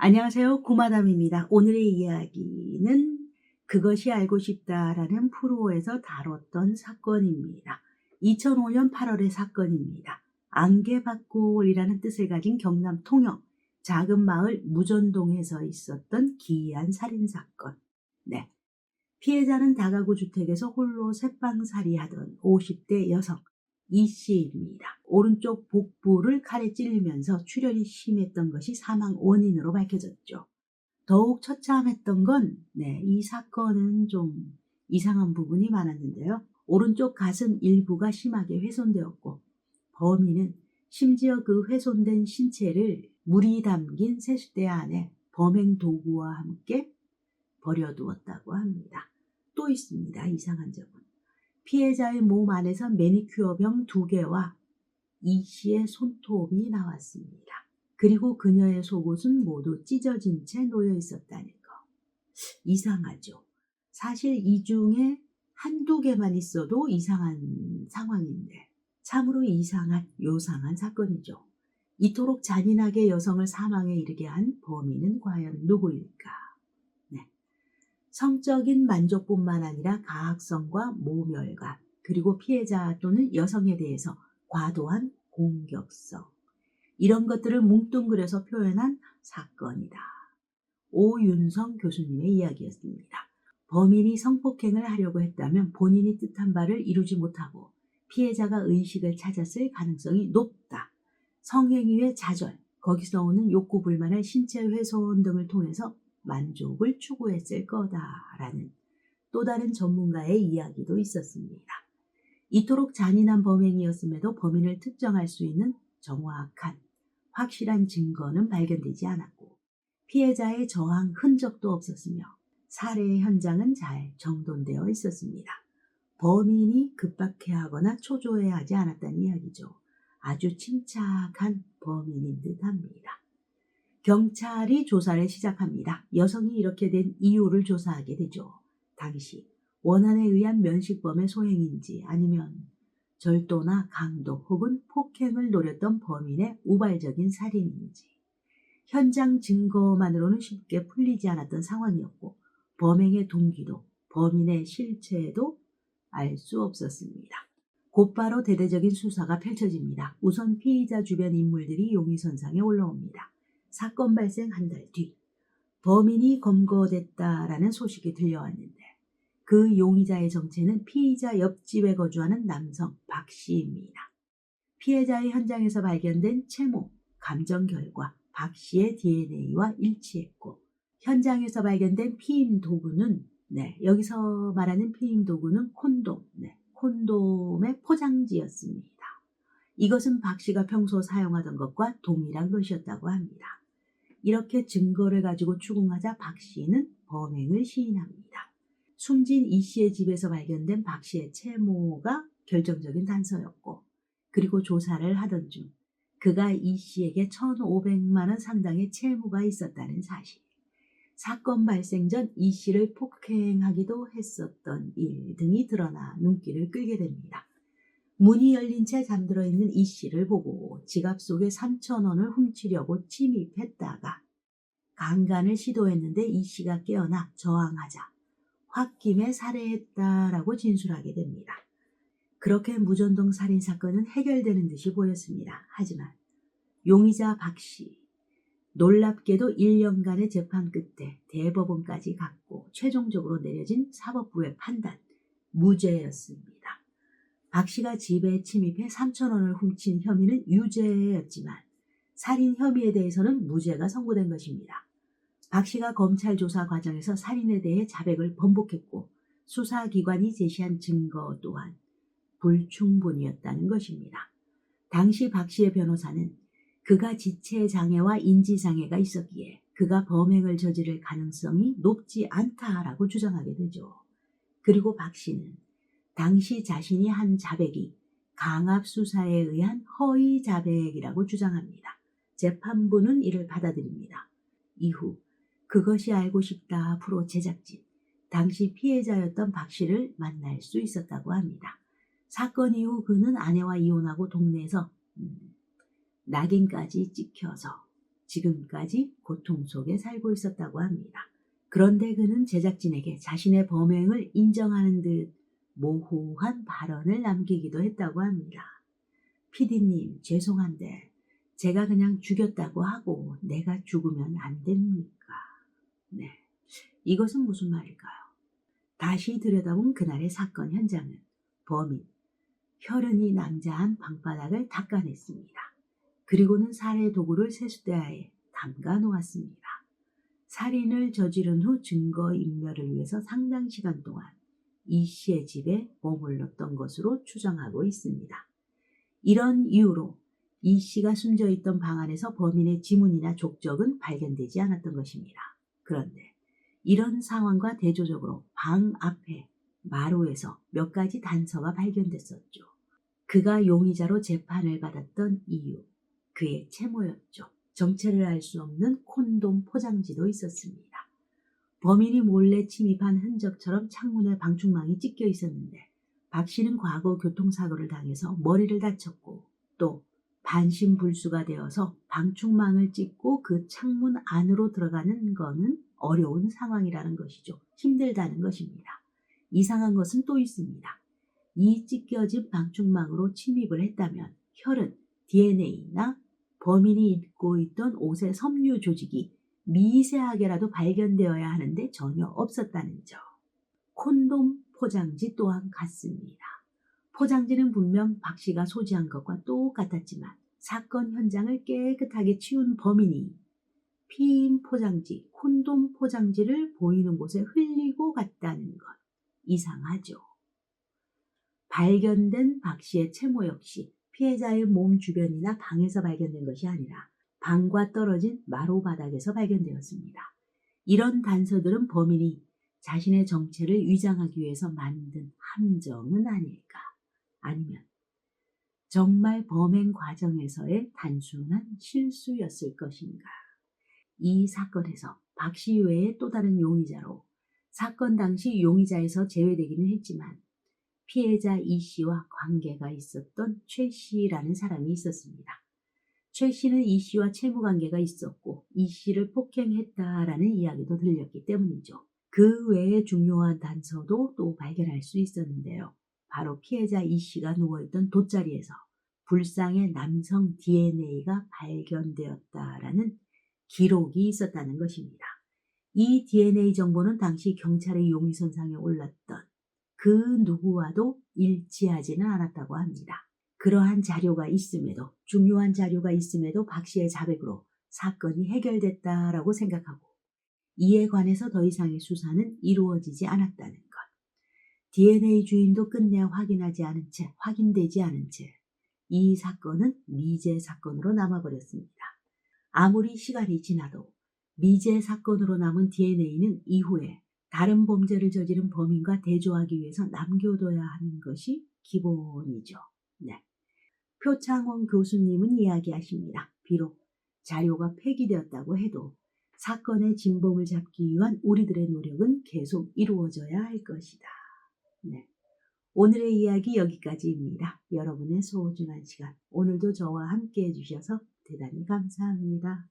안녕하세요. 구마담입니다. 오늘의 이야기는 그것이 알고 싶다라는 프로에서 다뤘던 사건입니다. 2005년 8월의 사건입니다. 안개밭골이라는 뜻을 가진 경남 통영 작은 마을 무전동에서 있었던 기이한 살인사건. 네. 피해자는 다가구 주택에서 홀로 새빵살이하던 50대 여성 이 씨입니다. 오른쪽 복부를 칼에 찔리면서 출혈이 심했던 것이 사망 원인으로 밝혀졌죠. 더욱 처참했던 건 이 사건은 좀 이상한 부분이 많았는데요. 오른쪽 가슴 일부가 심하게 훼손되었고 범인은 심지어 그 훼손된 신체를 물이 담긴 세숫대 안에 범행 도구와 함께 버려두었다고 합니다. 또 있습니다. 이상한 점은. 피해자의 몸 안에서 매니큐어병 2개와 이 씨의 손톱이 나왔습니다. 그리고 그녀의 속옷은 모두 찢어진 채 놓여 있었다는 거. 이상하죠. 사실 이 중에 한두 개만 있어도 이상한 상황인데 참으로 이상한 요상한 사건이죠. 이토록 잔인하게 여성을 사망에 이르게 한 범인은 과연 누구일까? 성적인 만족뿐만 아니라 가학성과 모멸감, 그리고 피해자 또는 여성에 대해서 과도한 공격성, 이런 것들을 뭉뚱그려서 표현한 사건이다. 오윤성 교수님의 이야기였습니다. 범인이 성폭행을 하려고 했다면 본인이 뜻한 바를 이루지 못하고 피해자가 의식을 찾았을 가능성이 높다. 성행위의 좌절, 거기서 오는 욕구 불만을 신체 훼손 등을 통해서 만족을 추구했을 거다라는 또 다른 전문가의 이야기도 있었습니다. 이토록 잔인한 범행이었음에도 범인을 특정할 수 있는 정확한 확실한 증거는 발견되지 않았고 피해자의 저항 흔적도 없었으며 살해 현장은 잘 정돈되어 있었습니다. 범인이 급박해하거나 초조해하지 않았다는 이야기죠. 아주 침착한 범인인 듯합니다. 경찰이 조사를 시작합니다. 여성이 이렇게 된 이유를 조사하게 되죠. 당시 원한에 의한 면식범의 소행인지 아니면 절도나 강도 혹은 폭행을 노렸던 범인의 우발적인 살인인지 현장 증거만으로는 쉽게 풀리지 않았던 상황이었고 범행의 동기도 범인의 실체도 알 수 없었습니다. 곧바로 대대적인 수사가 펼쳐집니다. 우선 피의자 주변 인물들이 용의선상에 올라옵니다. 사건 발생 한 달 뒤 범인이 검거됐다라는 소식이 들려왔는데 그 용의자의 정체는 피의자 옆집에 거주하는 남성 박 씨입니다. 피해자의 현장에서 발견된 채모, 감정 결과 박 씨의 DNA와 일치했고 현장에서 발견된 피임 도구는 여기서 말하는 피임 도구는 콘돔의 포장지였습니다. 이것은 박 씨가 평소 사용하던 것과 동일한 것이었다고 합니다. 이렇게 증거를 가지고 추궁하자 박 씨는 범행을 시인합니다. 숨진 이 씨의 집에서 발견된 박 씨의 채모가 결정적인 단서였고 그리고 조사를 하던 중 그가 이 씨에게 1,500만 원 상당의 채무가 있었다는 사실, 사건 발생 전 이 씨를 폭행하기도 했었던 일 등이 드러나 눈길을 끌게 됩니다. 문이 열린 채 잠들어 있는 이 씨를 보고 지갑 속에 3,000원을 훔치려고 침입했다가 강간을 시도했는데 이 씨가 깨어나 저항하자 홧김에 살해했다라고 진술하게 됩니다. 그렇게 무전동 살인사건은 해결되는 듯이 보였습니다. 하지만 용의자 박 씨, 놀랍게도 1년간의 재판 끝에 대법원까지 갔고 최종적으로 내려진 사법부의 판단, 무죄였습니다. 박 씨가 집에 침입해 3,000원을 훔친 혐의는 유죄였지만 살인 혐의에 대해서는 무죄가 선고된 것입니다. 박 씨가 검찰 조사 과정에서 살인에 대해 자백을 번복했고 수사기관이 제시한 증거 또한 불충분이었다는 것입니다. 당시 박 씨의 변호사는 그가 지체장애와 인지장애가 있었기에 그가 범행을 저지를 가능성이 높지 않다라고 주장하게 되죠. 그리고 박 씨는 당시 자신이 한 자백이 강압수사에 의한 허위 자백이라고 주장합니다. 재판부는 이를 받아들입니다. 이후 그것이 알고 싶다 프로 제작진, 당시 피해자였던 박 씨를 만날 수 있었다고 합니다. 사건 이후 그는 아내와 이혼하고 동네에서 낙인까지 찍혀서 지금까지 고통 속에 살고 있었다고 합니다. 그런데 그는 제작진에게 자신의 범행을 인정하는 듯 모호한 발언을 남기기도 했다고 합니다. PD님, 죄송한데 제가 그냥 죽였다고 하고 내가 죽으면 안 됩니까? 네, 이것은 무슨 말일까요? 다시 들여다본 그날의 사건 현장은 범인, 혈흔이 낭자한 방바닥을 닦아냈습니다. 그리고는 살해 도구를 세숫대야에 담가 놓았습니다. 살인을 저지른 후 증거인멸을 위해서 상당 시간 동안 이 씨의 집에 머물렀던 것으로 추정하고 있습니다. 이런 이유로 이 씨가 숨져있던 방 안에서 범인의 지문이나 족적은 발견되지 않았던 것입니다. 그런데 이런 상황과 대조적으로 방 앞에 마루에서 몇 가지 단서가 발견됐었죠. 그가 용의자로 재판을 받았던 이유, 그의 채모였죠. 정체를 알 수 없는 콘돔 포장지도 있었습니다. 범인이 몰래 침입한 흔적처럼 창문에 방충망이 찢겨 있었는데 박 씨는 과거 교통사고를 당해서 머리를 다쳤고 또 반신불수가 되어서 방충망을 찢고 그 창문 안으로 들어가는 거는 어려운 상황이라는 것이죠. 힘들다는 것입니다. 이상한 것은 또 있습니다. 이 찢겨진 방충망으로 침입을 했다면 혈흔, DNA나 범인이 입고 있던 옷의 섬유 조직이 미세하게라도 발견되어야 하는데 전혀 없었다는 점. 콘돔 포장지 또한 같습니다. 포장지는 분명 박 씨가 소지한 것과 똑같았지만 사건 현장을 깨끗하게 치운 범인이 피임 포장지, 콘돔 포장지를 보이는 곳에 흘리고 갔다는 것. 이상하죠. 발견된 박 씨의 채모 역시 피해자의 몸 주변이나 방에서 발견된 것이 아니라 방과 떨어진 마루 바닥에서 발견되었습니다. 이런 단서들은 범인이 자신의 정체를 위장하기 위해서 만든 함정은 아닐까? 아니면 정말 범행 과정에서의 단순한 실수였을 것인가? 이 사건에서 박 씨 외에 또 다른 용의자로 사건 당시 용의자에서 제외되기는 했지만 피해자 이 씨와 관계가 있었던 최 씨라는 사람이 있었습니다. 최 씨는 이 씨와 채무 관계가 있었고 이 씨를 폭행했다라는 이야기도 들렸기 때문이죠. 그 외에 중요한 단서도 또 발견할 수 있었는데요. 바로 피해자 이 씨가 누워있던 돗자리에서 불상의 남성 DNA가 발견되었다라는 기록이 있었다는 것입니다. 이 DNA 정보는 당시 경찰의 용의선상에 올랐던 그 누구와도 일치하지는 않았다고 합니다. 그러한 자료가 있음에도, 중요한 자료가 있음에도 박 씨의 자백으로 사건이 해결됐다라고 생각하고 이에 관해서 더 이상의 수사는 이루어지지 않았다는 것. DNA 주인도 끝내 확인되지 않은 채 이 사건은 미제 사건으로 남아버렸습니다. 아무리 시간이 지나도 미제 사건으로 남은 DNA는 이후에 다른 범죄를 저지른 범인과 대조하기 위해서 남겨둬야 하는 것이 기본이죠. 네. 표창원 교수님은 이야기하십니다. 비록 자료가 폐기되었다고 해도 사건의 진범을 잡기 위한 우리들의 노력은 계속 이루어져야 할 것이다. 네. 오늘의 이야기 여기까지입니다. 여러분의 소중한 시간, 오늘도 저와 함께 해주셔서 대단히 감사합니다.